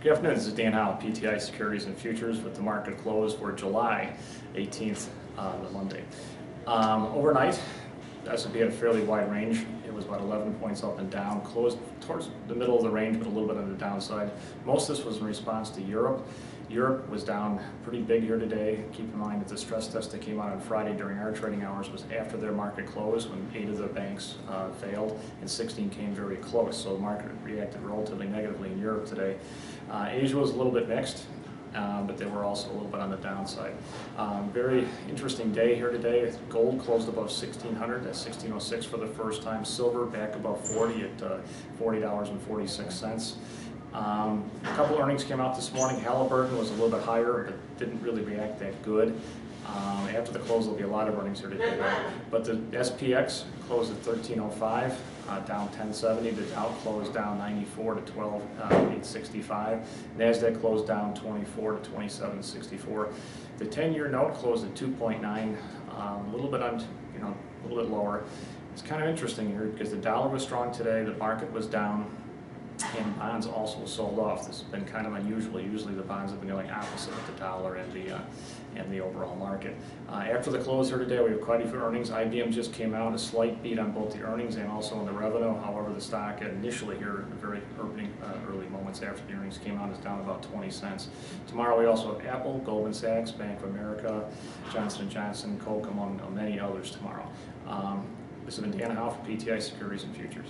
Good afternoon, this is Dan Howe, PTI Securities and Futures with the market close for July 18th, the Monday. Overnight, the S&P had a fairly wide range. It was about 11 points up and down, closed towards the middle of the range, but a little bit on the downside. Most of this was in response to Europe. Europe was down pretty big here today. Keep in mind that the stress test that came out on Friday during our trading hours was after their market close, when 8 of the banks failed and 16 came very close. So the market reacted relatively negatively in Europe today. Asia was a little bit mixed, but they were also a little bit on the downside. Very interesting day here today. Gold closed above 1,600 at 1,606 for the first time. Silver back above 40 at $40.46. A couple earnings came out this morning. Halliburton was a little bit higher, but didn't really react that good. After the close, there'll be a lot of earnings here today. But the SPX closed at 1305, down 1070. The Dow closed down 94 to 12,865. NASDAQ closed down 24 to 2764. The 10-year note closed at 2.9, a little bit a little bit lower. It's kind of interesting here because the dollar was strong today. The market was down. And bonds also sold off. This has been kind of unusual. Usually the bonds have been going opposite of the dollar and the overall market. After the close here today, we have quite a few earnings. IBM just came out, a slight beat on both the earnings and also on the revenue. However, the stock initially here, in the very early moments after the earnings came out, is down about 20 cents. Tomorrow we also have Apple, Goldman Sachs, Bank of America, Johnson & Johnson, Coke, among many others tomorrow. This has been Dan Howe for PTI Securities and Futures.